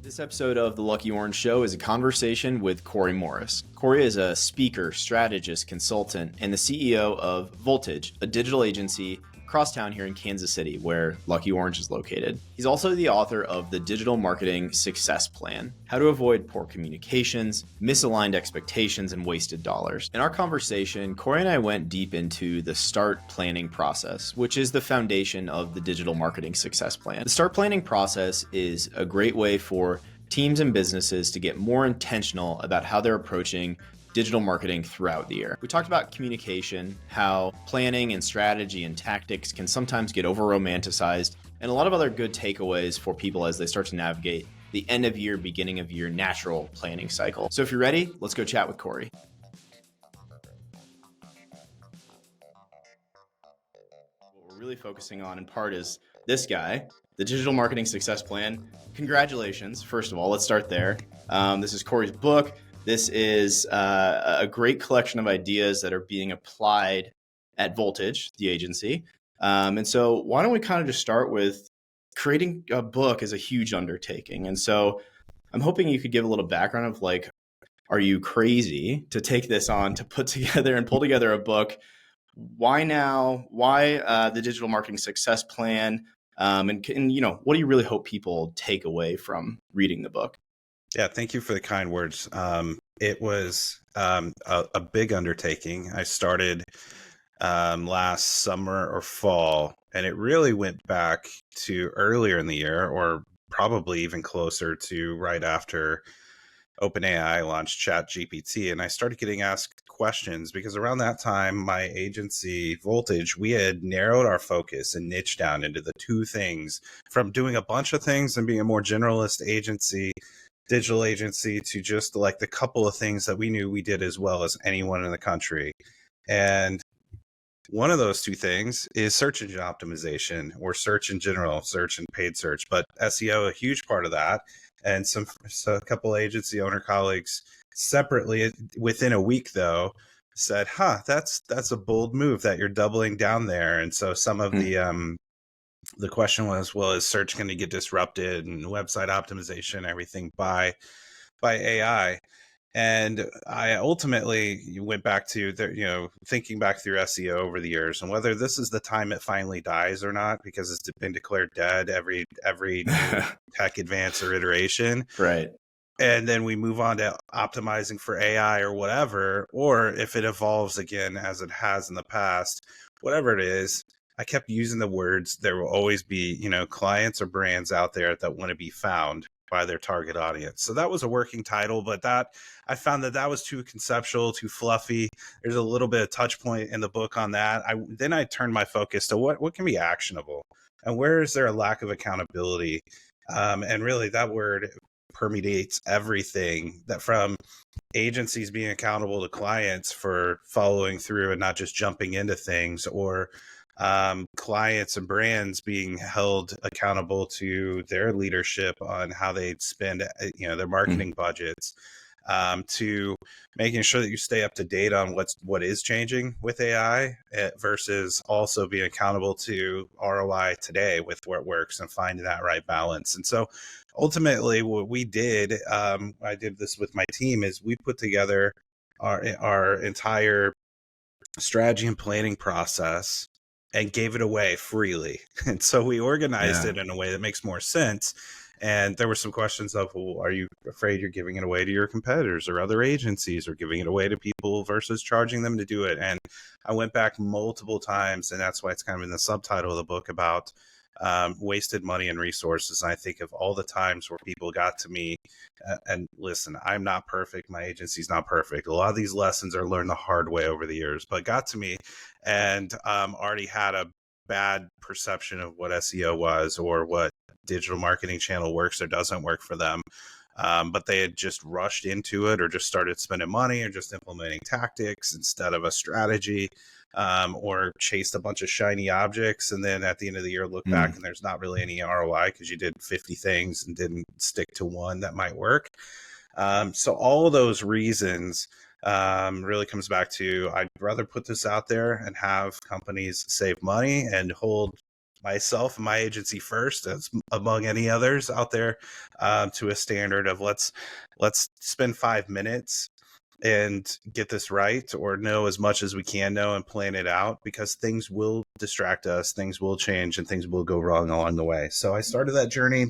This episode of The Lucky Orange Show is a conversation with Corey Morris. Corey is a speaker, strategist, consultant, and the CEO of Voltage, a digital agency across town here in Kansas City, where Lucky Orange is located. He's also the author of the Digital Marketing Success Plan, How to Avoid Poor Communications, Misaligned Expectations, and Wasted Dollars. In our conversation, Corey and I went deep into the START planning process, which is the foundation of the Digital Marketing Success Plan. The START planning process is a great way for teams and businesses to get more intentional about how they're approaching digital marketing throughout the year. We talked about communication, how planning and strategy and tactics can sometimes get over romanticized, and a lot of other good takeaways for people as they start to navigate the end of year, beginning of year natural planning cycle. So if you're ready, let's go chat with Corey. What we're really focusing on in part is this guy, the Digital Marketing Success Plan. Congratulations, first of all, let's start there. This is Corey's book. This is a great collection of ideas that are being applied at Voltage, the agency. And so why don't we kind of just start with creating a book is a huge undertaking. And so I'm hoping you could give a little background of like, are you crazy to take this on, to put together and pull together a book? Why now? Why the Digital Marketing Success Plan? And you know, what do you really hope people take away from reading the book? Yeah, thank you for the kind words. It was a big undertaking. I started last summer or fall, and it really went back to earlier in the year, or probably even closer to right after OpenAI launched ChatGPT. And I started getting asked questions because around that time, my agency, Voltage, we had narrowed our focus and niched down into the two things, from doing a bunch of things and being a more generalist agency, digital agency, to just like the couple of things that we knew we did as well as anyone in the country. And one of those two things is search engine optimization, or search in general, search and paid search, but SEO, a huge part of that. And so a couple agency owner colleagues separately within a week though said, that's a bold move that you're doubling down there. And so some of the question was, well, is search going to get disrupted, and website optimization, everything by AI? And I ultimately went back to thinking back through SEO over the years, and whether this is the time it finally dies or not, because it's been declared dead every tech advance or iteration. Right. And then we move on to optimizing for AI or whatever, or if it evolves again as it has in the past, whatever it is. I kept using the words, there will always be, clients or brands out there that want to be found by their target audience. So that was a working title, but I found that was too conceptual, too fluffy. There's a little bit of touch point in the book on that. Then I turned my focus to what can be actionable, and where is there a lack of accountability? And really that word permeates everything, that from agencies being accountable to clients for following through and not just jumping into things, or clients and brands being held accountable to their leadership on how they spend, their marketing budgets, to making sure that you stay up to date on what is changing with AI, versus also being accountable to ROI today with what works and finding that right balance. And so ultimately what we did, I did this with my team, is we put together our entire strategy and planning process and gave it away freely. And so we organized it in a way that makes more sense. And there were some questions of, well, are you afraid you're giving it away to your competitors or other agencies, or giving it away to people versus charging them to do it? And I went back multiple times, and that's why it's kind of in the subtitle of the book about wasted money and resources. And I think of all the times where people got to me, and listen, I'm not perfect. My agency's not perfect. A lot of these lessons are learned the hard way over the years, but got to me and already had a bad perception of what SEO was, or what digital marketing channel works or doesn't work for them. But they had just rushed into it, or just started spending money, or just implementing tactics instead of a strategy, or chased a bunch of shiny objects. And then at the end of the year, look back and there's not really any ROI because you did 50 things and didn't stick to one that might work. So all of those reasons really comes back to, I'd rather put this out there and have companies save money and hold myself and my agency first, as among any others out there, to a standard of let's spend 5 minutes and get this right, or know as much as we can know and plan it out, because things will distract us, things will change, and things will go wrong along the way. So I started that journey,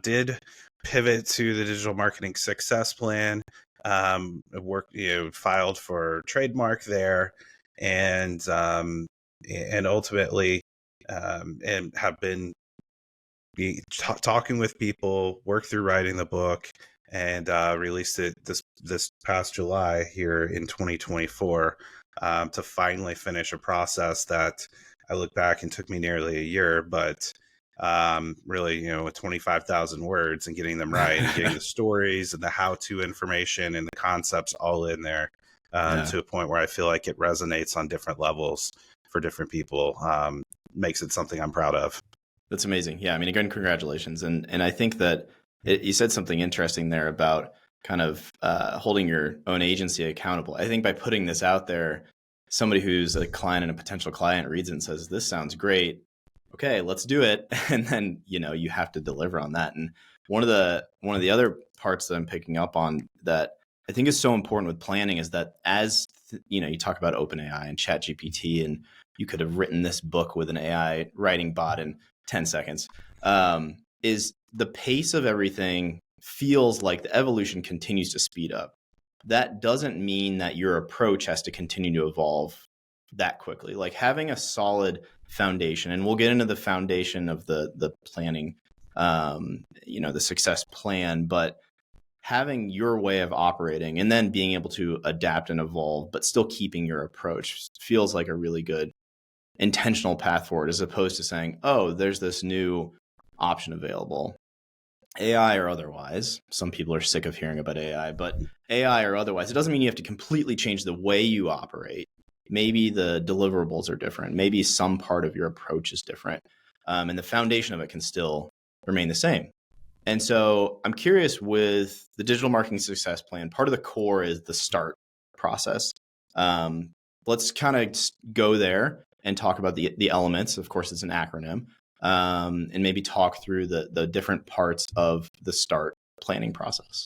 did pivot to the digital marketing success plan, worked, filed for trademark there, and ultimately, and have been talking with people, worked through writing the book, and released it this past July here in 2024, to finally finish a process that I look back and took me nearly a year, but really, with 25,000 words, and getting them right, and getting the stories and the how-to information and the concepts all in there, to a point where I feel like it resonates on different levels for different people, makes it something I'm proud of. That's amazing. Yeah, I mean, again, congratulations. And I think that you said something interesting there about kind of holding your own agency accountable. I think by putting this out there, somebody who's a client and a potential client reads it and says, "This sounds great. Okay, let's do it." And then, you have to deliver on that. And one of the other parts that I'm picking up on that I think is so important with planning is that as you talk about OpenAI and ChatGPT, and you could have written this book with an AI writing bot in 10 seconds, is the pace of everything feels like the evolution continues to speed up. That doesn't mean that your approach has to continue to evolve that quickly. Like having a solid foundation, and we'll get into the foundation of the planning, the success plan, but having your way of operating and then being able to adapt and evolve, but still keeping your approach feels like a really good intentional path forward, as opposed to saying, "Oh, there's this new option available, AI or otherwise." Some people are sick of hearing about AI, but AI or otherwise, it doesn't mean you have to completely change the way you operate. Maybe the deliverables are different. Maybe some part of your approach is different. And the foundation of it can still remain the same. And so I'm curious, with the digital marketing success plan, part of the core is the start process. Let's kind of go there and talk about the elements. Of course, it's an acronym, and maybe talk through the different parts of the start planning process.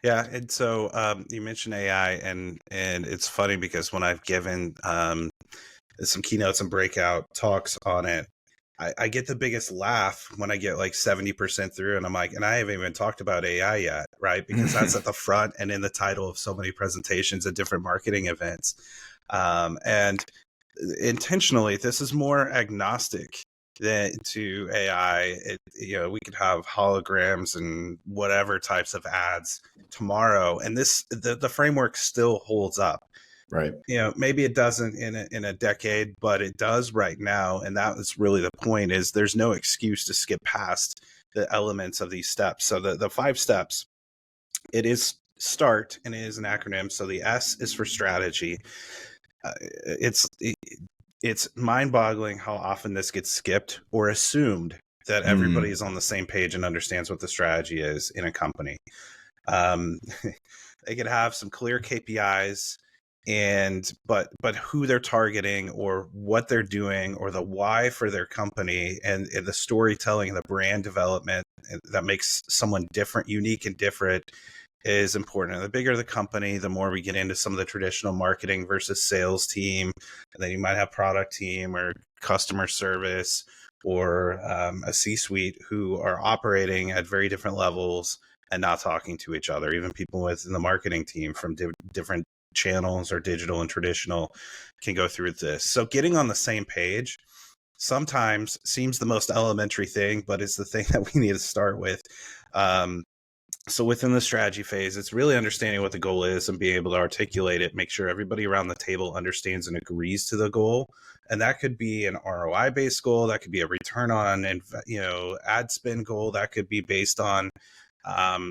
Yeah, and so you mentioned AI, and it's funny because when I've given some keynotes and breakout talks on it, I get the biggest laugh when I get like 70% through, and I'm like, and I haven't even talked about AI yet, right? Because that's at the front and in the title of so many presentations at different marketing events. And intentionally, this is more agnostic than to AI. We could have holograms and whatever types of ads tomorrow, and the framework still holds up. Right. Maybe it doesn't in a decade, but it does right now. And that is really the point, is there's no excuse to skip past the elements of these steps. So the 5 steps, it is START, and it is an acronym. So the S is for strategy. It's mind-boggling how often this gets skipped or assumed that everybody is on the same page and understands what the strategy is in a company. They could have some clear KPIs, but who they're targeting, or what they're doing, or the why for their company, and the storytelling, the brand development that makes someone different, unique and different, is important. And the bigger the company, the more we get into some of the traditional marketing versus sales team, and then you might have product team or customer service, or a C-suite who are operating at very different levels and not talking to each other. Even people within the marketing team from different channels, or digital and traditional, can go through this. So getting on the same page sometimes seems the most elementary thing, but it's the thing that we need to start with. So within the strategy phase, it's really understanding what the goal is and being able to articulate it, make sure everybody around the table understands and agrees to the goal. And that could be an ROI based goal. That could be a return on, ad spend goal. That could be based on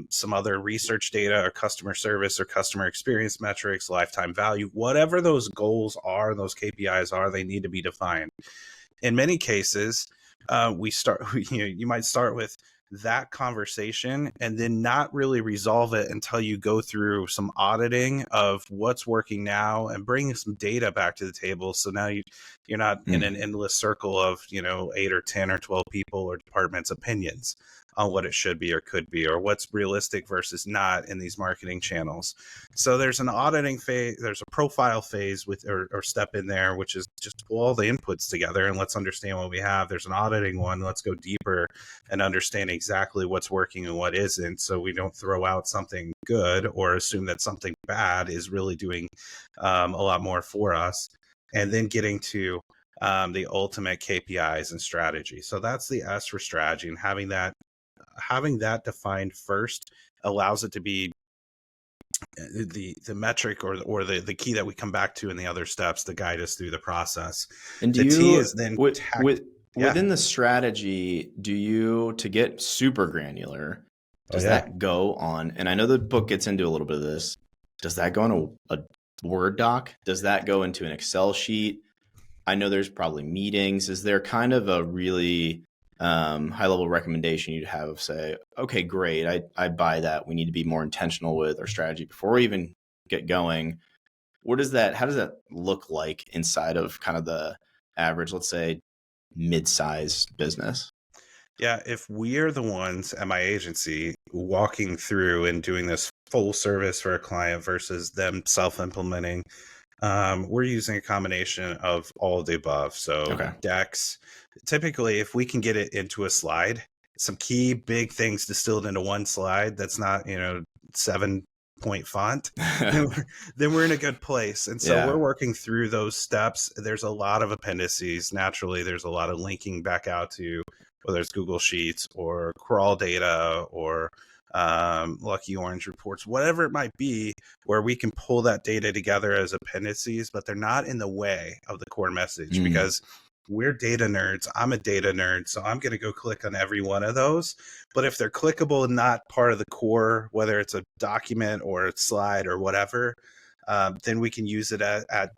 some other research data, or customer service, or customer experience metrics, lifetime value. Whatever those goals are, those KPIs are, they need to be defined. In many cases, you might start with that conversation and then not really resolve it until you go through some auditing of what's working now and bring some data back to the table. So now you're not in an endless circle of, 8 or 10 or 12 people or departments' opinions on what it should be or could be, or what's realistic versus not in these marketing channels. So there's an auditing phase, there's a profile phase or step in there, which is just pull all the inputs together and let's understand what we have. There's an auditing one. Let's go deeper and understand exactly what's working and what isn't, so we don't throw out something good or assume that something bad is really doing a lot more for us. And then getting to the ultimate KPIs and strategy. So that's the S for strategy, and having that defined first allows it to be the metric or the key that we come back to in the other steps to guide us through the process. And the T is then within the strategy, to get super granular, does that go on, and I know the book gets into a little bit of this, does that go on a Word doc? Does that go into an Excel sheet? I know there's probably meetings. Is there kind of a really high level recommendation you'd have of, say, okay, great, I buy that. We need to be more intentional with our strategy before we even get going. How does that look like inside of kind of the average, let's say, mid-sized business? Yeah, if we're the ones at my agency walking through and doing this full service for a client versus them self-implementing, we're using a combination of all of the above. So decks, typically, if we can get it into a slide, some key big things distilled into one slide that's not, 7-point font, then we're in a good place. And so we're working through those steps. There's a lot of appendices. Naturally, there's a lot of linking back out to whether it's Google Sheets or crawl data or Lucky Orange reports, whatever it might be, where we can pull that data together as appendices, but they're not in the way of the core message because we're data nerds. I'm a data nerd, so I'm going to go click on every one of those. But if they're clickable and not part of the core, whether it's a document or a slide or whatever, then we can use it at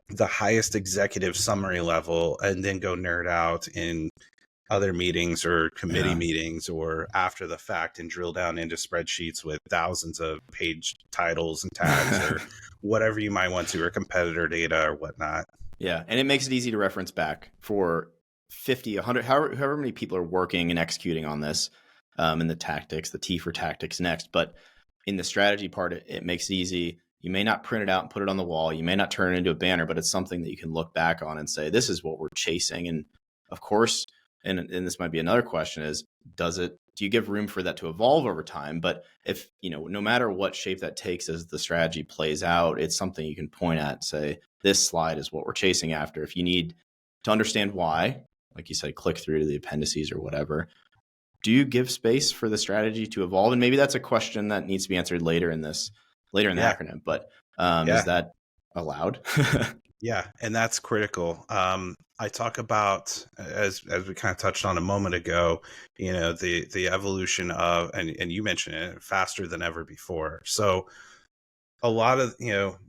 the highest executive summary level and then go nerd out in other meetings or committee meetings or after the fact and drill down into spreadsheets with thousands of page titles and tags or whatever you might want to, or competitor data or whatnot. Yeah. And it makes it easy to reference back for 50, 100, however many people are working and executing on this, in the tactics, the T for tactics next. But in the strategy part, it makes it easy. You may not print it out and put it on the wall. You may not turn it into a banner, but it's something that you can look back on and say, this is what we're chasing. And of course, and this might be another question, is do you give room for that to evolve over time? But if, no matter what shape that takes as the strategy plays out, it's something you can point at and say, this slide is what we're chasing after. If you need to understand why, like you said, click through to the appendices or whatever, do you give space for the strategy to evolve? And maybe that's a question that needs to be answered later in the acronym, but is that allowed? Yeah, and that's critical. I talk about, as we kind of touched on a moment ago, the evolution of, and you mentioned it, faster than ever before. So a lot of,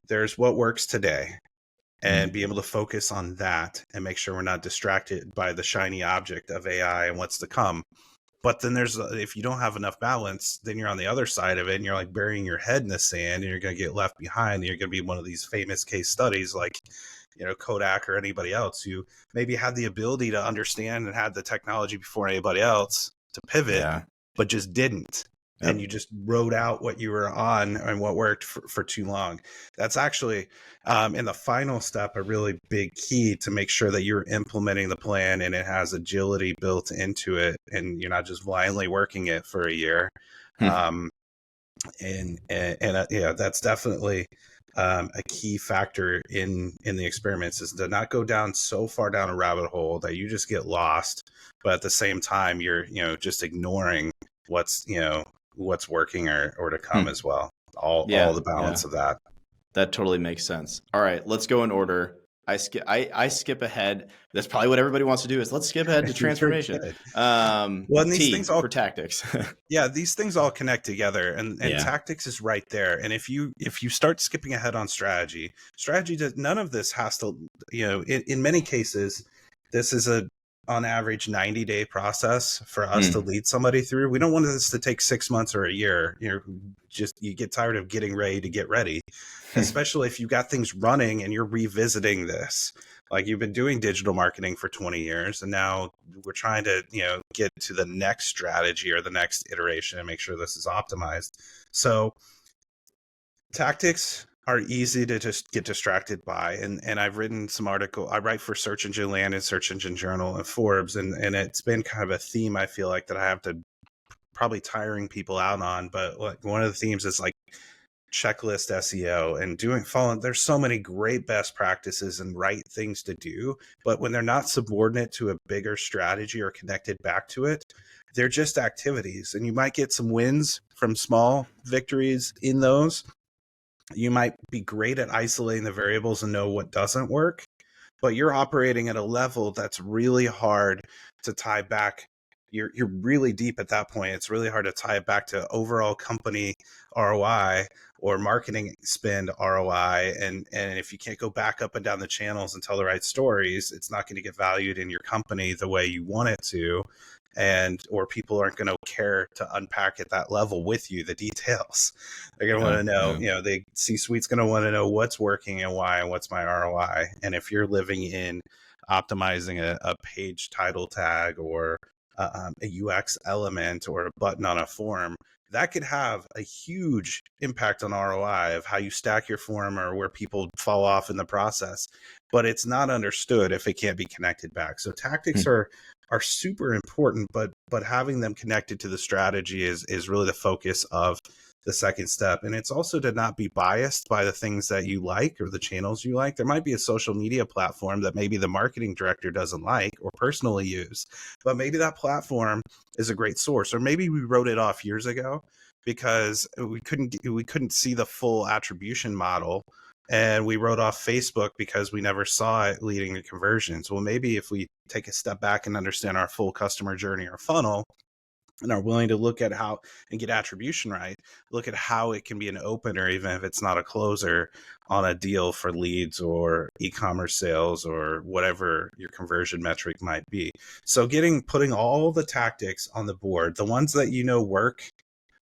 there's what works today, and be able to focus on that and make sure we're not distracted by the shiny object of AI and what's to come. But then if you don't have enough balance, then you're on the other side of it and you're like burying your head in the sand and you're going to get left behind. And you're going to be one of these famous case studies like, Kodak or anybody else who maybe had the ability to understand and had the technology before anybody else to pivot, but just didn't. Yep. And you just wrote out what you were on and what worked for too long. That's actually, in the final step, a really big key to make sure that you're implementing the plan and it has agility built into it and you're not just blindly working it for a year. That's definitely a key factor in the experiments, is to not go down so far down a rabbit hole that you just get lost, but at the same time you're just ignoring what's working or to come as well. All the balance of that. That totally makes sense. All right, let's go in order. I skip ahead. That's probably what everybody wants to do, is let's skip ahead to transformation. And these things all for tactics. These things all connect together, and tactics is right there. And if you start skipping ahead on strategy, none of this has to, in many cases, this is a on average 90-day process for us to Mm. lead somebody through. We don't want this to take 6 months or a year. You get tired of getting ready to get ready, especially if you've got things running and you're revisiting this. Like you've been doing digital marketing for 20 years and now we're trying to, get to the next strategy or the next iteration and make sure this is optimized. So tactics are easy to just get distracted by, and I've written some article. I write for Search Engine Land and Search Engine Journal and Forbes, and it's been kind of a theme I feel like that I have to probably tiring people out on. But like one of the themes is like checklist SEO and following. There's so many great best practices and right things to do, but when they're not subordinate to a bigger strategy or connected back to it, they're just activities. And you might get some wins from small victories in those. You might be great at isolating the variables and know what doesn't work, but you're operating at a level that's really hard to tie back. You're really deep at that point. It's really hard to tie it back to overall company ROI or marketing spend ROI. And if you can't go back up and down the channels and tell the right stories, it's not going to get valued in your company the way you want it to. Or people aren't going to care to unpack at that level with you the details. They're going to want to know, the C-suite's going to want to know what's working and why and what's my ROI. And if you're living in optimizing a page title tag or a UX element or a button on a form, that could have a huge impact on ROI of how you stack your form or where people fall off in the process. But it's not understood if it can't be connected back. So tactics are super important, but having them connected to the strategy is really the focus of the second step. And it's also to not be biased by the things that you like or the channels you like. There might be a social media platform that maybe the marketing director doesn't like or personally use, but maybe that platform is a great source, or maybe we wrote it off years ago because we couldn't see the full attribution model. And we wrote off Facebook because we never saw it leading to conversions. Well, maybe if we take a step back and understand our full customer journey or funnel and are willing to look at how and get attribution right, look at how it can be an opener, even if it's not a closer on a deal for leads or e-commerce sales or whatever your conversion metric might be. So putting all the tactics on the board, the ones that work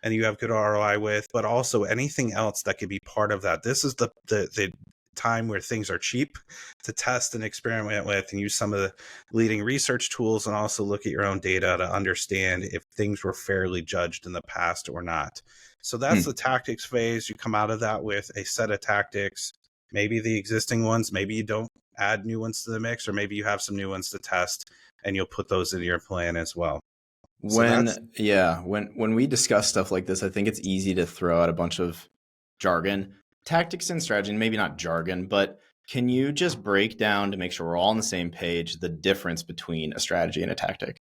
and you have good ROI with, but also anything else that could be part of that. This is the time where things are cheap to test and experiment with and use some of the leading research tools and also look at your own data to understand if things were fairly judged in the past or not. So that's the tactics phase. You come out of that with a set of tactics, maybe the existing ones, maybe you don't add new ones to the mix, or maybe you have some new ones to test and you'll put those into your plan as well. When we discuss stuff like this, I think it's easy to throw out a bunch of jargon, tactics and strategy, and maybe not jargon, but can you just break down, to make sure we're all on the same page, the difference between a strategy and a tactic?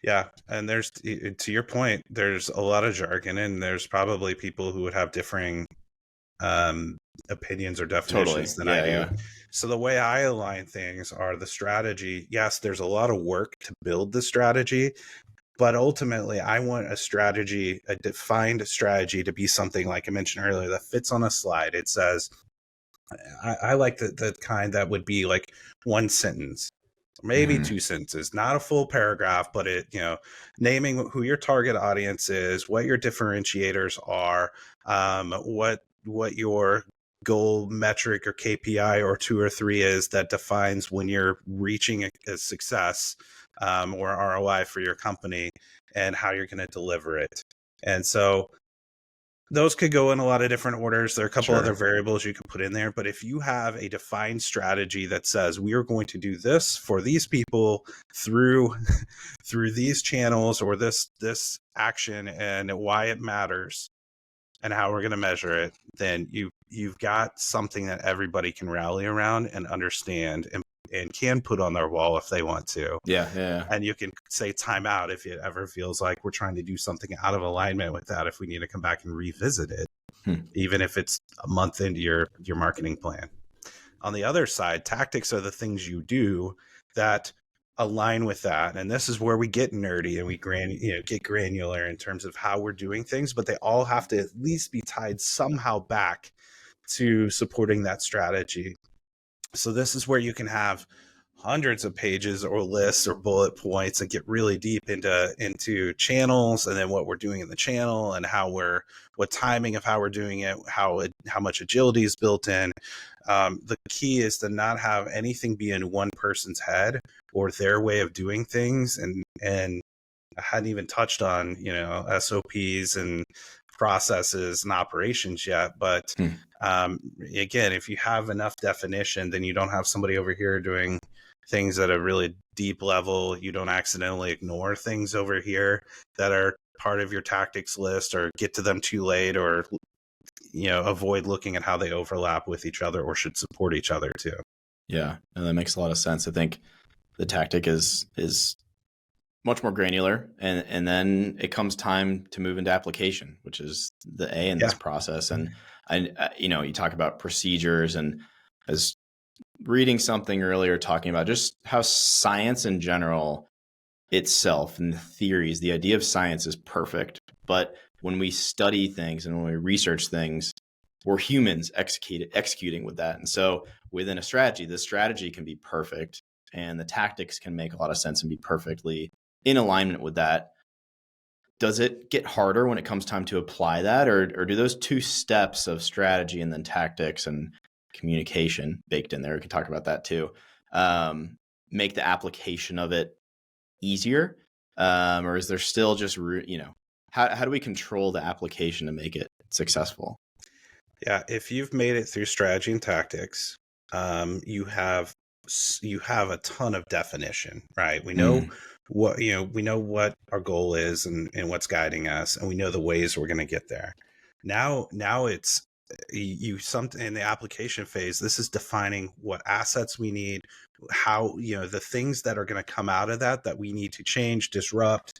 Yeah. And there's, to your point, there's a lot of jargon and there's probably people who would have differing opinions or definitions than I do. Yeah. So the way I align things are the strategy. Yes, there's a lot of work to build the strategy, but ultimately, I want a strategy, a defined strategy, to be something like I mentioned earlier that fits on a slide. It says, I like the kind that would be like one sentence, maybe two sentences, not a full paragraph, but naming who your target audience is, what your differentiators are, what your goal metric or KPI or 2 or 3 is that defines when you're reaching a success or ROI for your company and how you're going to deliver it. And so those could go in a lot of different orders. There are a couple other variables you can put in there, but if you have a defined strategy that says we are going to do this for these people through these channels or this action and why it matters and how we're going to measure it, then you've got something that everybody can rally around and understand and can put on their wall if they want to. Yeah. And you can say time out if it ever feels like we're trying to do something out of alignment with that, if we need to come back and revisit it, even if it's a month into your marketing plan. On the other side, tactics are the things you do that align with that. And this is where we get nerdy and we get granular in terms of how we're doing things, but they all have to at least be tied somehow back to supporting that strategy. So this is where you can have hundreds of pages or lists or bullet points and get really deep into channels, and then what we're doing in the channel, and what timing of how we're doing it, how much agility is built in. The key is to not have anything be in one person's head or their way of doing things. And I hadn't even touched on, SOPs and processes and operations yet. But again, if you have enough definition, then you don't have somebody over here doing things at a really deep level. You don't accidentally ignore things over here that are part of your tactics list, or get to them too late, or avoid looking at how they overlap with each other or should support each other too. Yeah, and that makes a lot of sense. I think the tactic is much more granular, and then it comes time to move into application, which is the A in this process. And you talk about procedures, and as reading something earlier talking about just how science in general itself and the theories, the idea of science is perfect, but when we study things and when we research things, we're humans executing with that. And so within a strategy, the strategy can be perfect and the tactics can make a lot of sense and be perfectly in alignment with that. Does it get harder when it comes time to apply that, or do those two steps of strategy and then tactics and communication baked in there, we can talk about that too, make the application of it easier? Or is there still just, how do we control the application to make it successful? Yeah, if you've made it through strategy and tactics, you have a ton of definition, right? We know what our goal is and what's guiding us, and we know the ways we're going to get there. Now it's something in the application phase. This is defining what assets we need, how the things that are going to come out of that we need to change, disrupt,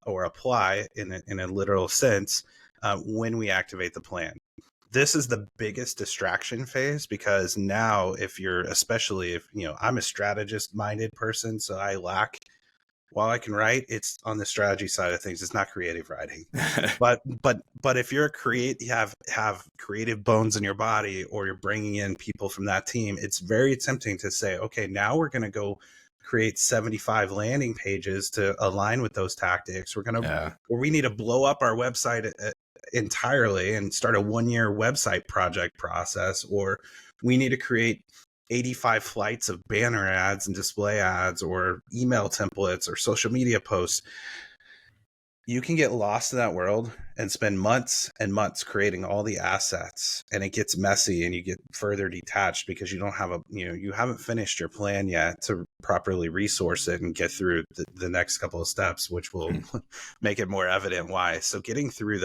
or apply in a literal sense when we activate the plan. This is the biggest distraction phase, because now especially if I'm a strategist minded person, so while I can write, it's on the strategy side of things. It's not creative writing. but if you're have creative bones in your body, or you're bringing in people from that team, it's very tempting to say, okay, now we're going to go create 75 landing pages to align with those tactics. Or we need to blow up our website entirely and start a 1-year website project process, or we need to create 85 flights of banner ads and display ads, or email templates, or social media posts. You can get lost in that world and spend months and months creating all the assets, and it gets messy and you get further detached because you don't have you haven't finished your plan yet to properly resource it and get through the next couple of steps, which will make it more evident why. So getting through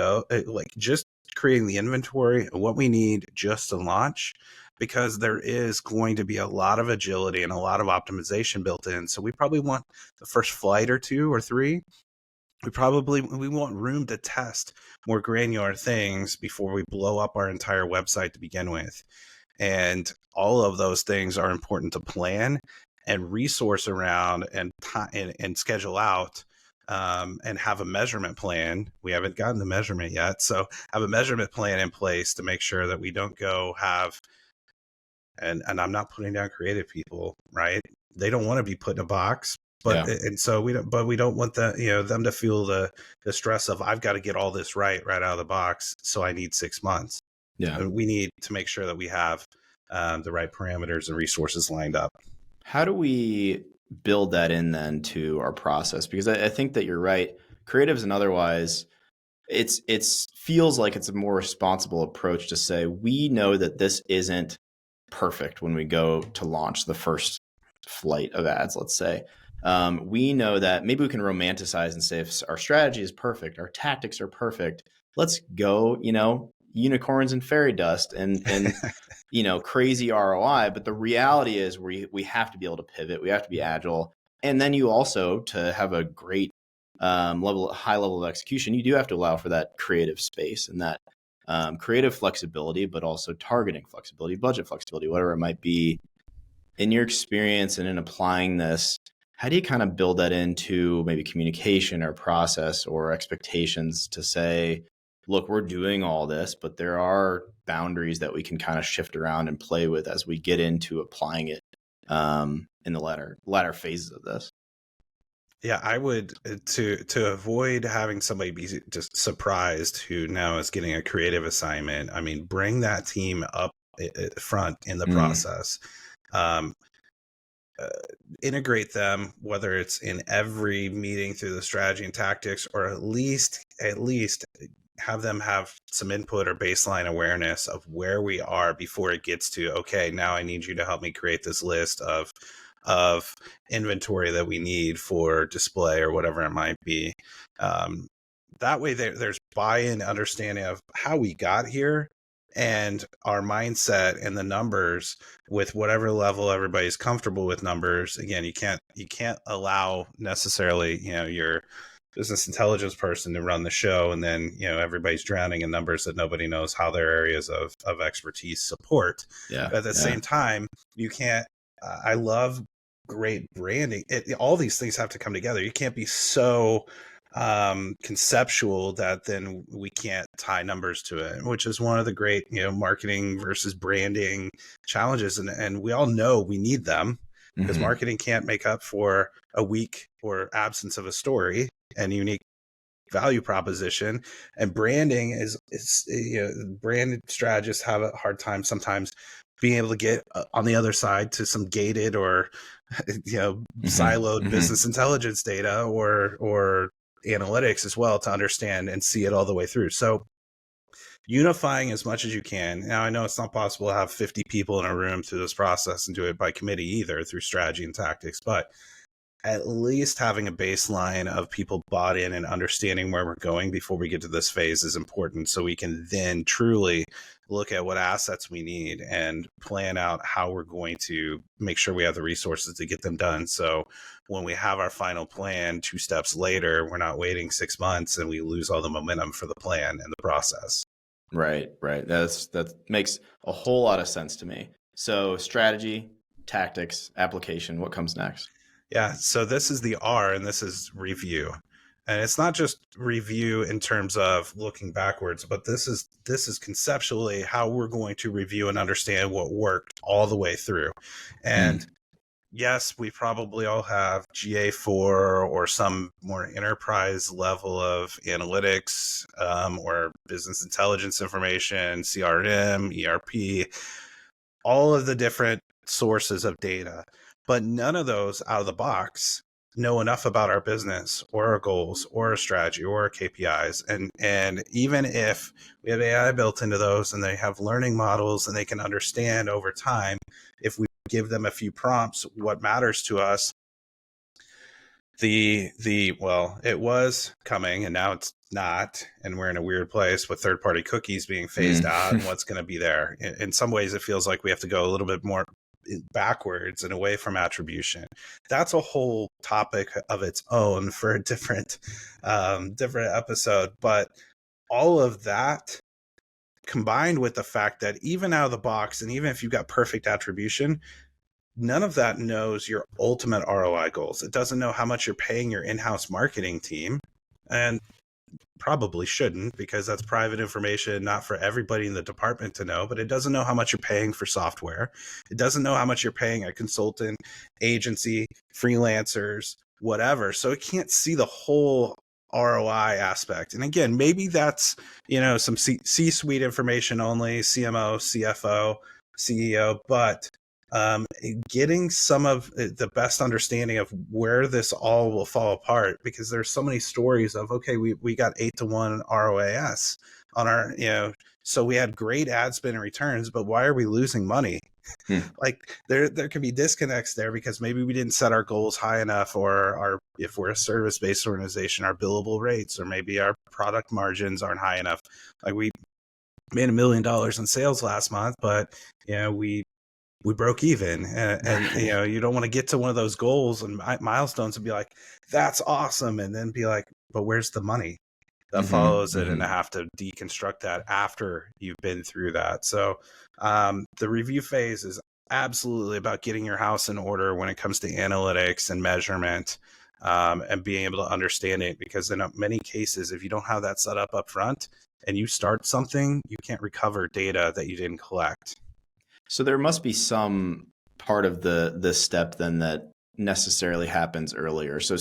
just creating the inventory of what we need just to launch, because there is going to be a lot of agility and a lot of optimization built in. So we probably want the first flight or 2 or 3. We want room to test more granular things before we blow up our entire website to begin with. And all of those things are important to plan and resource around and schedule out, and have a measurement plan. We haven't gotten the measurement yet. So have a measurement plan in place to make sure that we don't go have, and I'm not putting down creative people, right? They don't want to be put in a box. And so we don't want them to feel the stress of, I've got to get all this right out of the box, so I need 6 months. Yeah, and we need to make sure that we have the right parameters and resources lined up. How do we build that in then to our process? Because I think that you're right. Creatives and otherwise, it feels like it's a more responsible approach to say, we know that this isn't perfect when we go to launch the first flight of ads, let's say. We know that maybe we can romanticize and say, if our strategy is perfect, our tactics are perfect, let's go, unicorns and fairy dust and crazy ROI. But the reality is we have to be able to pivot. We have to be agile. And then you also, to have a great high level of execution, you do have to allow for that creative space and that creative flexibility, but also targeting flexibility, budget flexibility, whatever it might be. In your experience and in applying this, how do you kind of build that into maybe communication or process or expectations to say, look, we're doing all this, but there are boundaries that we can kind of shift around and play with as we get into applying it in the latter phases of this. Yeah, I would to avoid having somebody be just surprised who now is getting a creative assignment. I mean, bring that team up front in the process. Um, integrate them, whether it's in every meeting through the strategy and tactics, or at least have them have some input or baseline awareness of where we are before it gets to, okay, now I need you to help me create this list of inventory that we need for display or whatever it might be. That way there's buy-in, understanding of how we got here and our mindset and the numbers with whatever level everybody's comfortable with numbers. Again, you can't allow necessarily, your business intelligence person to run the show and then, everybody's drowning in numbers that nobody knows how their areas of expertise support. Yeah. But at the same time, you can't, I love great branding. All these things have to come together. You can't be so conceptual that then we can't tie numbers to it, which is one of the great, marketing versus branding challenges. And we all know we need them because marketing can't make up for a weak or absence of a story and unique value proposition. And branding is branded strategists have a hard time sometimes being able to get on the other side to some gated or siloed business intelligence data or analytics as well to understand and see it all the way through. So unifying as much as you can. Now, I know it's not possible to have 50 people in a room through this process and do it by committee either through strategy and tactics, but at least having a baseline of people bought in and understanding where we're going before we get to this phase is important, so we can then truly look at what assets we need and plan out how we're going to make sure we have the resources to get them done. So when we have our final plan 2 steps later, we're not waiting 6 months and we lose all the momentum for the plan and the process. Right. That makes a whole lot of sense to me. So strategy, tactics, application, what comes next? Yeah, so this is the R, and this is review. And it's not just review in terms of looking backwards, but this is conceptually how we're going to review and understand what worked all the way through. And yes, we probably all have GA4 or some more enterprise level of analytics or business intelligence information, CRM, ERP, all of the different sources of data. But none of those out of the box know enough about our business or our goals or our strategy or our KPIs. And even if we have AI built into those and they have learning models and they can understand over time, if we give them a few prompts, what matters to us, it was coming and now it's not. And we're in a weird place with third-party cookies being phased out and what's going to be there. In some ways, it feels like we have to go a little bit more backwards and away from attribution. That's a whole topic of its own for a different episode. But all of that combined with the fact that even out of the box, and even if you've got perfect attribution, none of that knows your ultimate ROI goals. It doesn't know how much you're paying your in-house marketing team, and probably shouldn't, because that's private information, not for everybody in the department to know. But it doesn't know how much you're paying for software. It doesn't know how much you're paying a consultant, agency, freelancers, whatever. So it can't see the whole ROI aspect. And again, maybe that's, some C-suite information only, CMO, CFO, CEO, but getting some of the best understanding of where this all will fall apart, because there's so many stories of, okay, we got 8-to-1 ROAS on our, so we had great ad spend and returns, but why are we losing money? Like there can be disconnects there because maybe we didn't set our goals high enough, or if we're a service-based organization, our billable rates, or maybe our product margins aren't high enough. Like we made $1 million in sales last month, but we broke even, and you don't want to get to one of those goals and milestones and be like, that's awesome, and then be like, but where's the money that follows it? And I have to deconstruct that after you've been through that. So the review phase is absolutely about getting your house in order when it comes to analytics and measurement, and being able to understand it, because in many cases, if you don't have that set up front and you start something, you can't recover data that you didn't collect. So there must be some part of the step then that necessarily happens earlier. So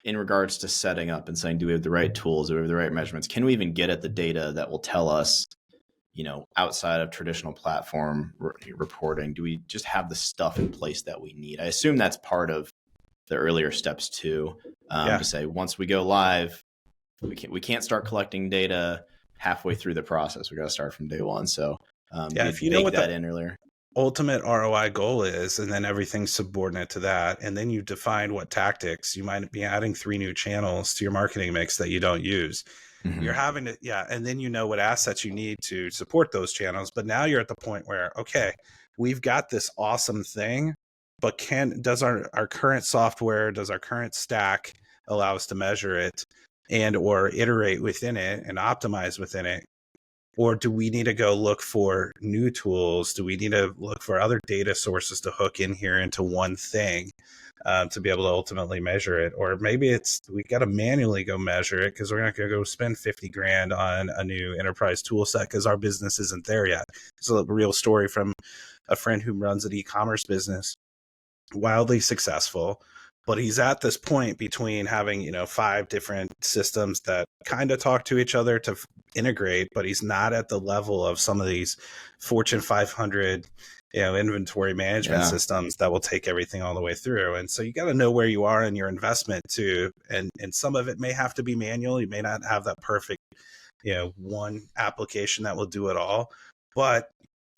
in regards to setting up and saying, do we have the right tools? Do we have the right measurements? Can we even get at the data that will tell us, outside of traditional platform reporting, do we just have the stuff in place that we need? I assume that's part of the earlier steps too, to say once we go live, we can't start collecting data halfway through the process. We got to start from day one. So if you know what that in earlier. Ultimate ROI goal is, and then everything's subordinate to that, and then you define what tactics you might be adding 3 new channels to your marketing mix that you don't use. Mm-hmm. You're having to, and then you know what assets you need to support those channels. But now you're at the point where, okay, we've got this awesome thing, but does our current software, does our current stack allow us to measure it and or iterate within it and optimize within it? Or do we need to go look for new tools? Do we need to look for other data sources to hook in here into one thing to be able to ultimately measure it? Or maybe we got to manually go measure it because we're not going to go spend 50 grand on a new enterprise tool set because our business isn't there yet. It's a real story from a friend who runs an e-commerce business, wildly successful. But he's at this point between having, 5 different systems that kind of talk to each other to integrate, but he's not at the level of some of these Fortune 500, inventory management systems that will take everything all the way through. And so you got to know where you are in your investment too. And some of it may have to be manual. You may not have that perfect, one application that will do it all. But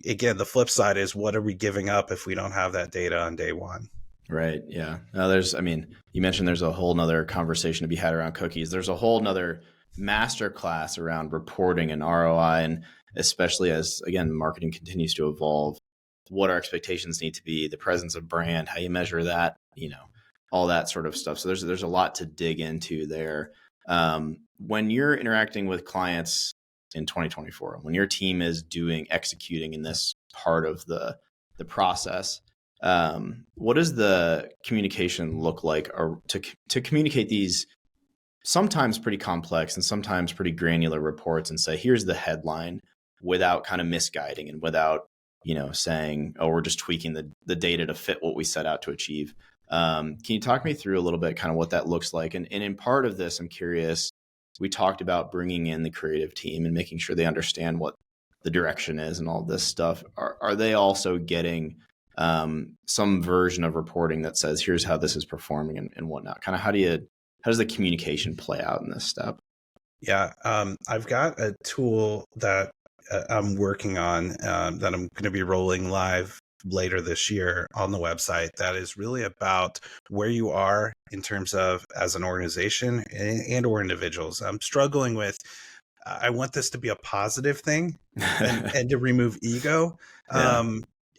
again, the flip side is, what are we giving up if we don't have that data on day one? Right. Yeah. Now you mentioned there's a whole nother conversation to be had around cookies. There's a whole nother master class around reporting and ROI. And especially as, again, marketing continues to evolve, what our expectations need to be, the presence of brand, how you measure that, all that sort of stuff. So there's a lot to dig into there. When you're interacting with clients in 2024, when your team is executing in this part of the process, what does the communication look like to communicate these sometimes pretty complex and sometimes pretty granular reports and say, here's the headline, without kind of misguiding and without, saying, oh, we're just tweaking the data to fit what we set out to achieve. Can you talk me through a little bit kind of what that looks like? And in part of this, I'm curious, we talked about bringing in the creative team and making sure they understand what the direction is and all this stuff. Are they also getting some version of reporting that says, here's how this is performing and whatnot? Kind of how does the communication play out in this step? Yeah, I've got a tool that I'm working on that I'm going to be rolling live later this year on the website that is really about where you are in terms of as an organization and or individuals. I'm struggling with, I want this to be a positive thing and to remove ego.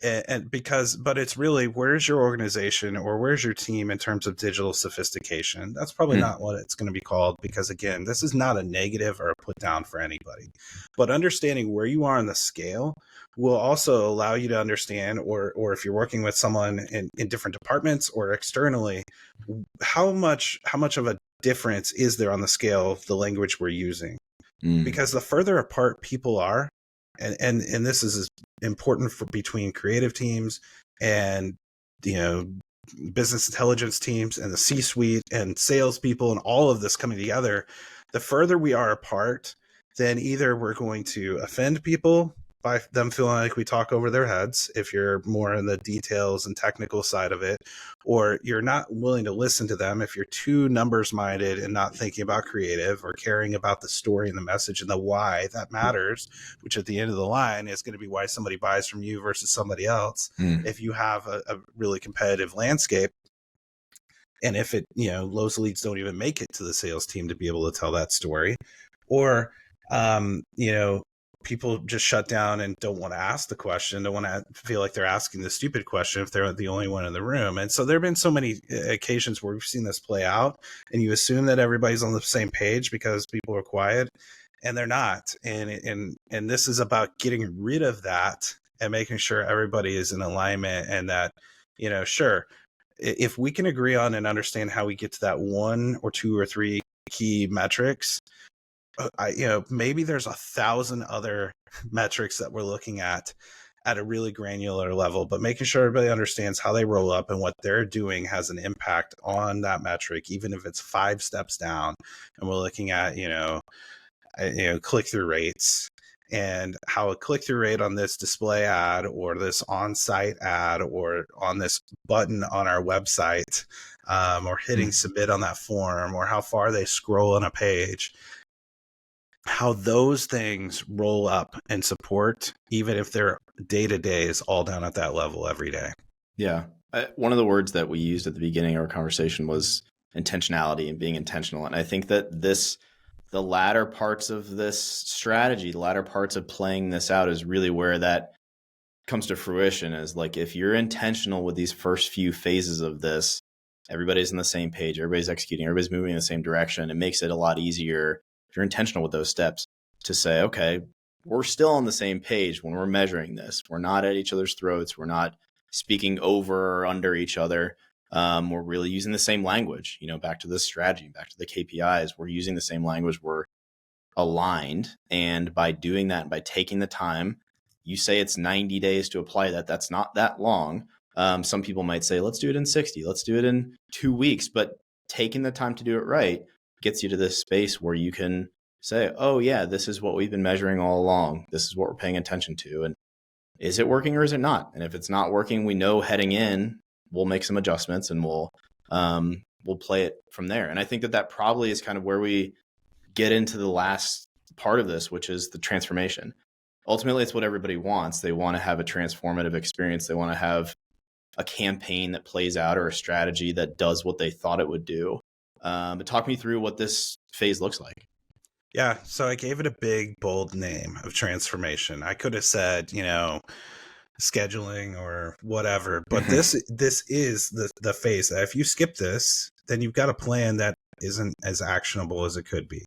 But it's really, where's your organization or where's your team in terms of digital sophistication? That's probably not what it's going to be called, because again, this is not a negative or a put down for anybody, but understanding where you are on the scale will also allow you to understand, or if you're working with someone in different departments or externally, how much of a difference is there on the scale of the language we're using? Because the further apart people are, and this is important for between creative teams and business intelligence teams and the C-suite and salespeople and all of this coming together, the further we are apart, then either we're going to offend people by them feeling like we talk over their heads, if you're more in the details and technical side of it, or you're not willing to listen to them if you're too numbers minded and not thinking about creative or caring about the story and the message and the why that matters, which at the end of the line is going to be why somebody buys from you versus somebody else. If you have a really competitive landscape, and if those leads don't even make it to the sales team to be able to tell that story, or people just shut down and don't want to ask the question, don't want to feel like they're asking the stupid question if they're the only one in the room. And so there have been so many occasions where we've seen this play out, and you assume that everybody's on the same page because people are quiet, and they're not. And this is about getting rid of that and making sure everybody is in alignment, and that, sure, if we can agree on and understand how we get to that 1 or 2 or 3 key metrics, maybe there's 1,000 other metrics that we're looking at, at a really granular level, but making sure everybody understands how they roll up and what they're doing has an impact on that metric, even if it's 5 steps down. And we're looking at, click-through rates, and how a click-through rate on this display ad or this on-site ad or on this button on our website, or hitting submit on that form, or how far they scroll on a page, how those things roll up and support, even if their day-to-day is all down at that level every day. Yeah. One of the words that we used at the beginning of our conversation was intentionality and being intentional. And I think that the latter parts of this strategy, the latter parts of playing this out is really where that comes to fruition, is like, if you're intentional with these first few phases of this, everybody's on the same page, everybody's executing, everybody's moving in the same direction. It makes it a lot easier, if you're intentional with those steps, to say, okay, we're still on the same page when we're measuring this. We're not at each other's throats. We're not speaking over or under each other. We're really using the same language, back to the strategy, back to the KPIs. We're using the same language. We're aligned. And by doing that, by taking the time, you say it's 90 days to apply that. That's not that long. Some people might say, let's do it in 60. Let's do it in 2 weeks. But taking the time to do it right gets you to this space where you can say, oh yeah, this is what we've been measuring all along. This is what we're paying attention to. And is it working or is it not? And if it's not working, we know heading in, we'll make some adjustments and we'll play it from there. And I think that probably is kind of where we get into the last part of this, which is the transformation. Ultimately, it's what everybody wants. They want to have a transformative experience. They want to have a campaign that plays out, or a strategy that does what they thought it would do. But talk me through what this phase looks like. Yeah, so I gave it a big, bold name of transformation. I could have said, scheduling or whatever, but this is the phase that if you skip this, then you've got a plan that isn't as actionable as it could be.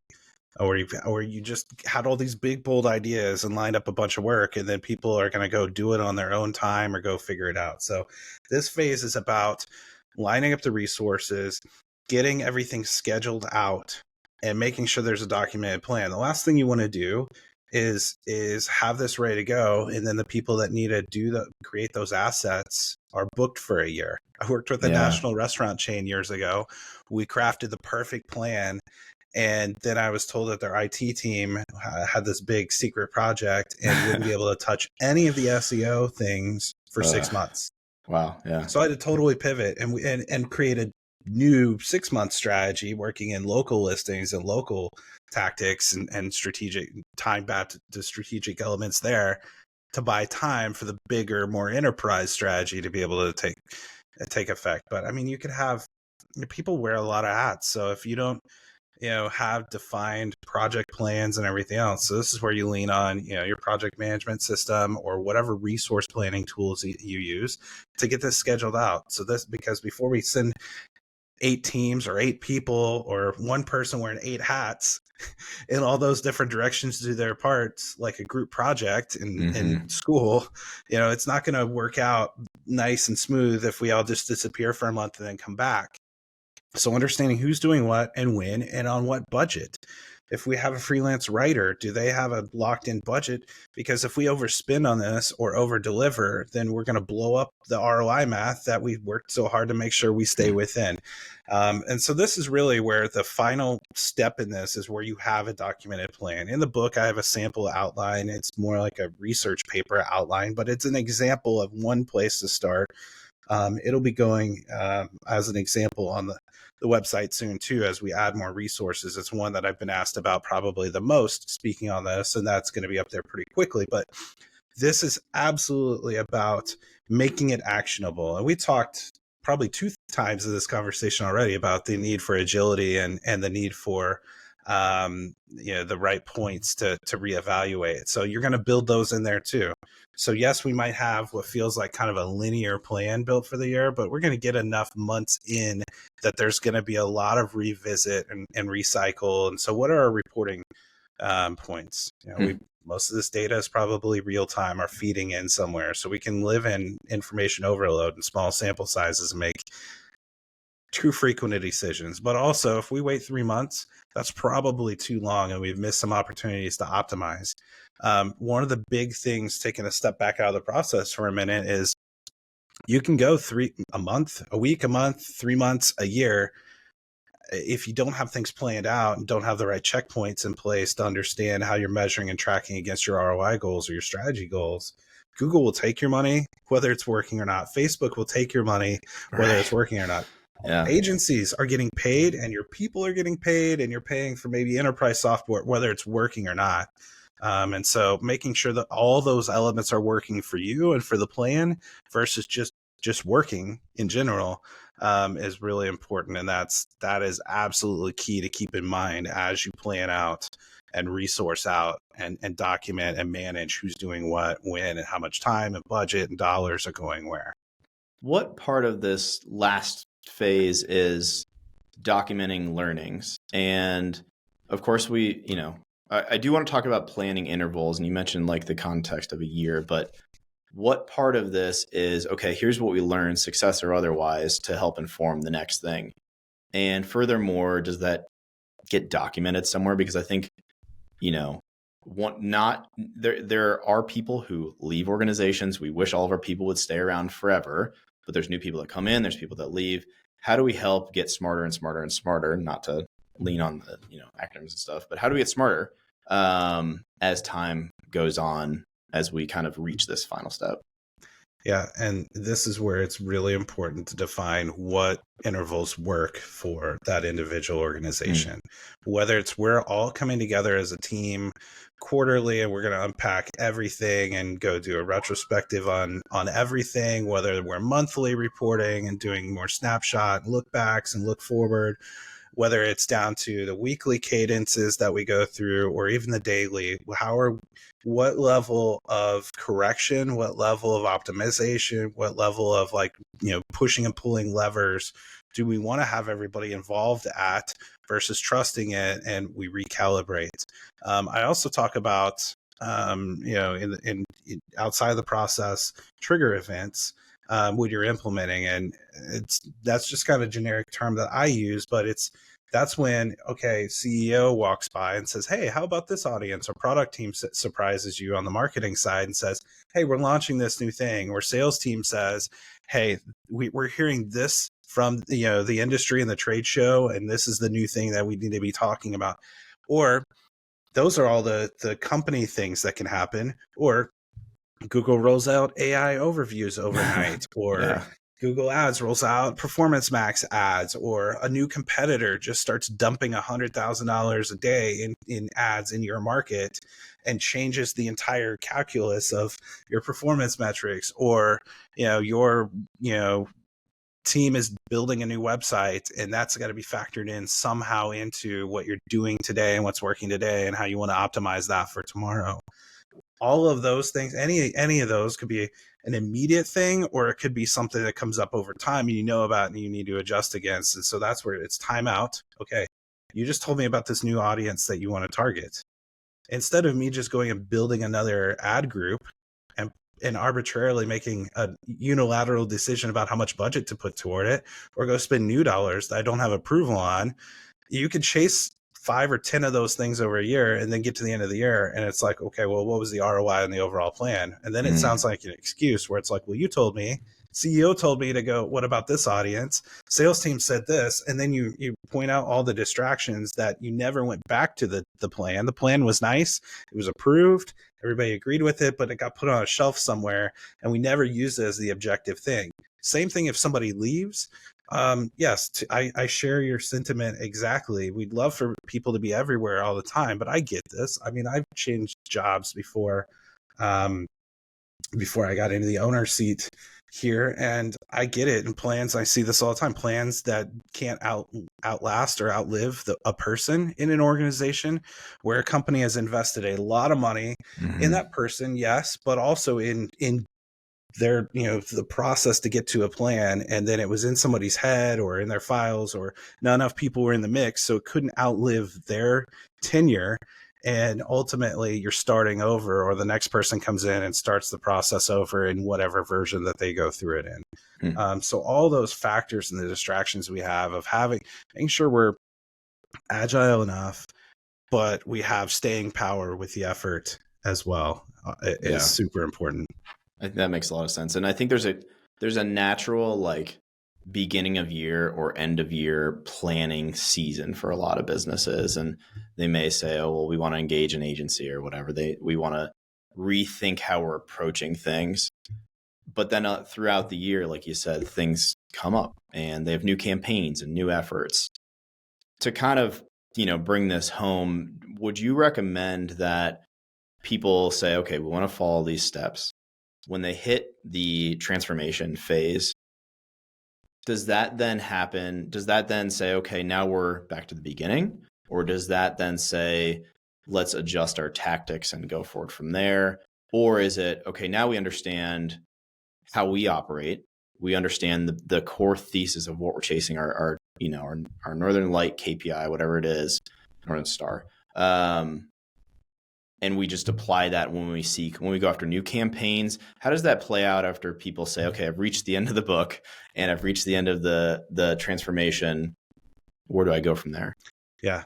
Or you just had all these big, bold ideas and lined up a bunch of work, and then people are going to go do it on their own time or go figure it out. So this phase is about lining up the resources, getting everything scheduled out, and making sure there's a documented plan. The last thing you want to do is have this ready to go, and then the people that need to create those assets are booked for a year. I worked with a national restaurant chain years ago. We crafted the perfect plan, and then I was told that their IT team had this big secret project and wouldn't be able to touch any of the SEO things for 6 months. Wow. Yeah. So I had to totally pivot and create a new 6-month strategy, working in local listings and local tactics and strategic time back to strategic elements there, to buy time for the bigger, more enterprise strategy to be able to take effect. But I mean, you could have people wear a lot of hats. So if you don't have defined project plans and everything else, so this is where you lean on your project management system or whatever resource planning tools you use to get this scheduled out. So because before we send 8 teams or 8 people or one person wearing 8 hats in all those different directions to do their parts, like a group project in school, it's not going to work out nice and smooth if we all just disappear for a month and then come back. So understanding who's doing what and when and on what budget. If we have a freelance writer, do they have a locked in budget? Because if we overspend on this or over deliver, then we're going to blow up the ROI math that we worked so hard to make sure we stay within. And so this is really where the final step in this is, where you have a documented plan. In the book, I have a sample outline. It's more like a research paper outline, but it's an example of one place to start. It'll be going as an example on the website soon too, as we add more resources. It's one that I've been asked about probably the most speaking on this, and that's going to be up there pretty quickly. But this is absolutely about making it actionable. And we talked probably 2 times in this conversation already about the need for agility and the need for the right points to reevaluate. So you're going to build those in there too. So yes, we might have what feels like kind of a linear plan built for the year, but we're going to get enough months in that there's going to be a lot of revisit and recycle. And so what are our reporting points? Most of this data is probably real time or feeding in somewhere, so we can live in information overload and small sample sizes and make too frequent of decisions. But also, if we wait 3 months, that's probably too long, and we've missed some opportunities to optimize. One of the big things, taking a step back out of the process for a minute, is you can go a month, a week, a month, 3 months, a year. If you don't have things planned out and don't have the right checkpoints in place to understand how you're measuring and tracking against your ROI goals or your strategy goals, Google will take your money, whether it's working or not. Facebook will take your money, whether it's working or not. Yeah. Agencies are getting paid, and your people are getting paid, and you're paying for maybe enterprise software, whether it's working or not. And so making sure that all those elements are working for you and for the plan versus just working in general is really important. And that is absolutely key to keep in mind as you plan out and resource out and document and manage who's doing what, when, and how much time and budget and dollars are going where. What part of this last phase is documenting learnings? And of course, I do want to talk about planning intervals, and you mentioned like the context of a year, but what part of this is, okay, here's what we learned, success or otherwise, to help inform the next thing? And furthermore, does that get documented somewhere? Because I think, there are people who leave organizations. We wish all of our people would stay around forever, but there's new people that come in, there's people that leave. How do we help get smarter and smarter and smarter? Not to lean on the acronyms and stuff, but how do we get smarter as time goes on, as we kind of reach this final step? Yeah, and this is where it's really important to define what intervals work for that individual organization. Whether it's we're all coming together as a team quarterly and we're going to unpack everything and go do a retrospective on everything, whether we're monthly reporting and doing more snapshot, look backs and look forward, whether it's down to the weekly cadences that we go through or even the daily, what level of correction, what level of optimization, what level of pushing and pulling levers do we want to have everybody involved at versus trusting it, and we recalibrate. I also talk about, in outside of the process, trigger events when you're implementing, and that's just kind of a generic term that I use, but that's when, CEO walks by and says, hey, how about this audience? Or product team surprises you on the marketing side and says, hey, we're launching this new thing. Or sales team says, hey, we're hearing this from the industry and the trade show, and this is the new thing that we need to be talking about. Or those are all the company things that can happen. Or Google rolls out AI overviews overnight, or Google Ads rolls out Performance Max ads, or a new competitor just starts dumping $100,000 a day in ads in your market and changes the entire calculus of your performance metrics, or your team is building a new website and that's got to be factored in somehow into what you're doing today and what's working today and how you want to optimize that for tomorrow. All of those things, any of those could be an immediate thing, or it could be something that comes up over time and you know about and you need to adjust against. And so that's where it's time out. Okay, you just told me about this new audience that you want to target. Instead of me just going and building another ad group and arbitrarily making a unilateral decision about how much budget to put toward it, or go spend new dollars that I don't have approval on, you could chase 5 or 10 of those things over a year and then get to the end of the year and it's like, okay, well, what was the ROI on the overall plan? And then it sounds like an excuse where it's like, well, you told me, CEO told me to go, what about this audience? Sales team said this. And then you point out all the distractions that you never went back to the plan. The plan was nice. It was approved. Everybody agreed with it, but it got put on a shelf somewhere and we never used it as the objective thing. Same thing if somebody leaves. Yes, I share your sentiment exactly. We'd love for people to be everywhere all the time, but I get this. I mean, I've changed jobs before I got into the owner seat here, and I get it. In plans, I see this all the time. Plans that can't outlast or outlive a person in an organization, where a company has invested a lot of money in that person, yes, but also in their, the process to get to a plan, and then it was in somebody's head or in their files, or not enough people were in the mix, so it couldn't outlive their tenure. And ultimately you're starting over, or the next person comes in and starts the process over in whatever version that they go through it in. So all those factors and the distractions we have of making sure we're agile enough, but we have staying power with the effort as well, is super important. I think that makes a lot of sense. And I think there's a natural like beginning of year or end of year planning season for a lot of businesses. And they may say, oh, well, we want to engage an agency or whatever. We want to rethink how we're approaching things. But then throughout the year, like you said, things come up and they have new campaigns and new efforts. To kind of, bring this home, would you recommend that people say, okay, we want to follow these steps? When they hit the transformation phase, does that then happen? Does that then say, okay, now we're back to the beginning? Or does that then say, let's adjust our tactics and go forward from there? Or is it, okay, now we understand how we operate. We understand the core thesis of what we're chasing, our Northern Light KPI, whatever it is, Northern Star. And we just apply that when we go after new campaigns. How does that play out after people say, okay, I've reached the end of the book and I've reached the end of the transformation? Where do I go from there? Yeah.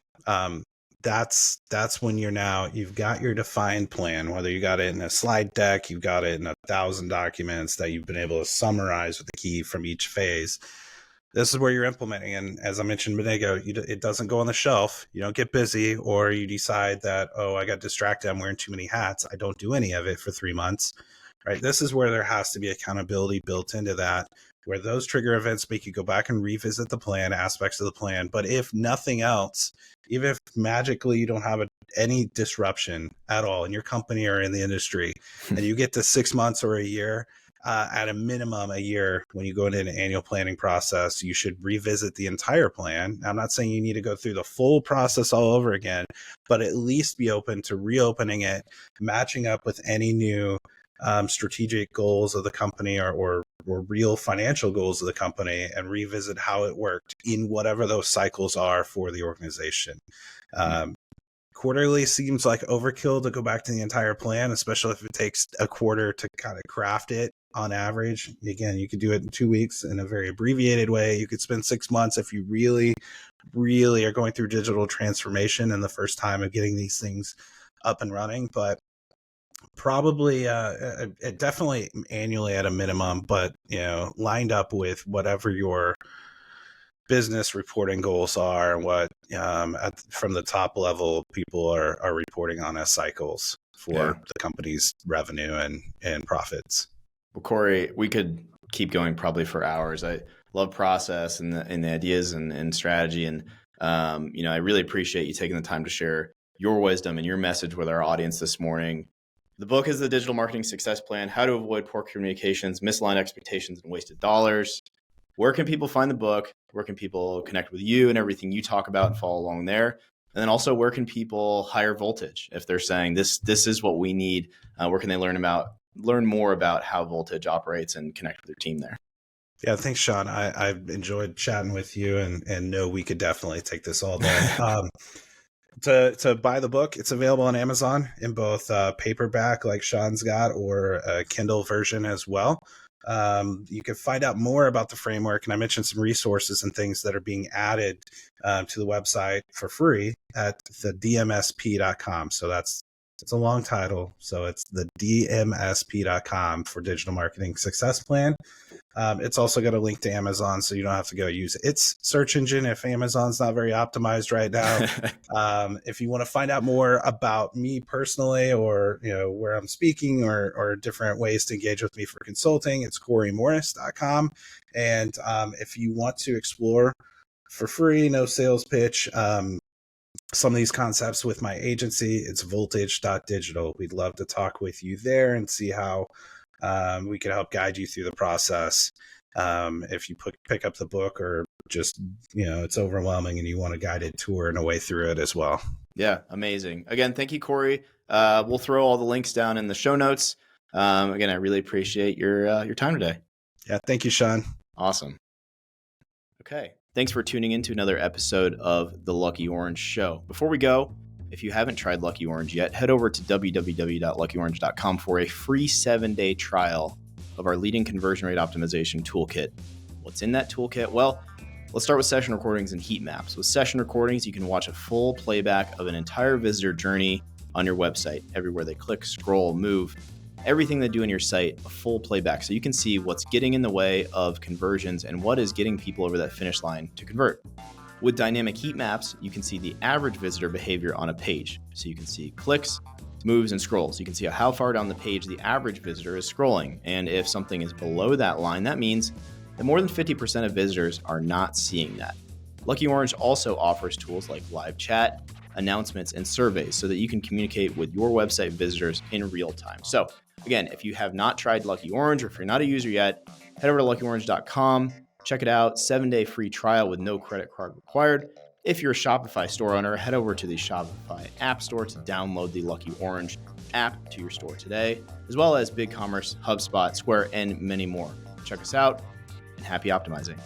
That's when you've got your defined plan, whether you got it in a slide deck, you've got it in 1,000 documents that you've been able to summarize with the key from each phase. This is where you're implementing. And as I mentioned a minute ago, it doesn't go on the shelf. You don't get busy, or you decide that, oh, I got distracted, I'm wearing too many hats, I don't do any of it for 3 months, right? This is where there has to be accountability built into that, where those trigger events make you go back and revisit the plan, aspects of the plan. But if nothing else, even if magically you don't have any disruption at all in your company or in the industry, and you get to 6 months or a year, at a minimum a year, when you go into an annual planning process, you should revisit the entire plan. Now, I'm not saying you need to go through the full process all over again, but at least be open to reopening it, matching up with any new strategic goals of the company or real financial goals of the company, and revisit how it worked in whatever those cycles are for the organization. Quarterly seems like overkill to go back to the entire plan, especially if it takes a quarter to kind of craft it on average. Again, you could do it in 2 weeks in a very abbreviated way. You could spend 6 months if you really, really are going through digital transformation and the first time of getting these things up and running. But probably definitely annually at a minimum, but lined up with whatever your business reporting goals are and what from the top level people are reporting on as cycles for the company's revenue and profits. Well, Corey, we could keep going probably for hours. I love process and the ideas and strategy. And, I really appreciate you taking the time to share your wisdom and your message with our audience this morning. The book is The Digital Marketing Success Plan: How to Avoid Poor Communications, Misaligned Expectations, and Wasted Dollars. Where can people find the book? Where can people connect with you and everything you talk about and follow along there? And then also, where can people hire Voltage if they're saying this is what we need? Where can they learn more about how Voltage operates and connect with their team there? Yeah, thanks, Sean. I've enjoyed chatting with you, and know we could definitely take this all day. To buy the book, it's available on Amazon in both paperback like Sean's got, or a Kindle version as well. You can find out more about the framework, and I mentioned some resources and things that are being added to the website for free at the dmsp.com. So it's a long title. So it's the dmsp.com for Digital Marketing Success Plan. It's also got a link to Amazon, so you don't have to go use its search engine if Amazon's not very optimized right now. If you want to find out more about me personally, or where I'm speaking, or different ways to engage with me for consulting, it's CoreyMorris.com. And if you want to explore for free, no sales pitch, some of these concepts with my agency, it's voltage.digital. We'd love to talk with you there and see how we can help guide you through the process. If you pick up the book, or just, it's overwhelming and you want a guided tour and a way through it as well. Yeah, amazing. Again, thank you, Corey. We'll throw all the links down in the show notes. Again, I really appreciate your time today. Yeah, thank you, Sean. Awesome. Okay. Thanks for tuning in to another episode of The Lucky Orange Show. Before we go, if you haven't tried Lucky Orange yet, head over to www.luckyorange.com for a free 7-day trial of our leading conversion rate optimization toolkit. What's in that toolkit? Well, let's start with session recordings and heat maps. With session recordings, you can watch a full playback of an entire visitor journey on your website. Everywhere they click, scroll, move, everything they do in your site, a full playback. So you can see what's getting in the way of conversions and what is getting people over that finish line to convert. With dynamic heat maps, you can see the average visitor behavior on a page. So you can see clicks, moves, and scrolls. You can see how far down the page the average visitor is scrolling. And if something is below that line, that means that more than 50% of visitors are not seeing that. Lucky Orange also offers tools like live chat, announcements, and surveys so that you can communicate with your website visitors in real time. So again, if you have not tried Lucky Orange, or if you're not a user yet, head over to luckyorange.com, check it out, 7-day free trial with no credit card required. If you're a Shopify store owner, head over to the Shopify App Store to download the Lucky Orange app to your store today, as well as BigCommerce, HubSpot, Square, and many more. Check us out, and happy optimizing.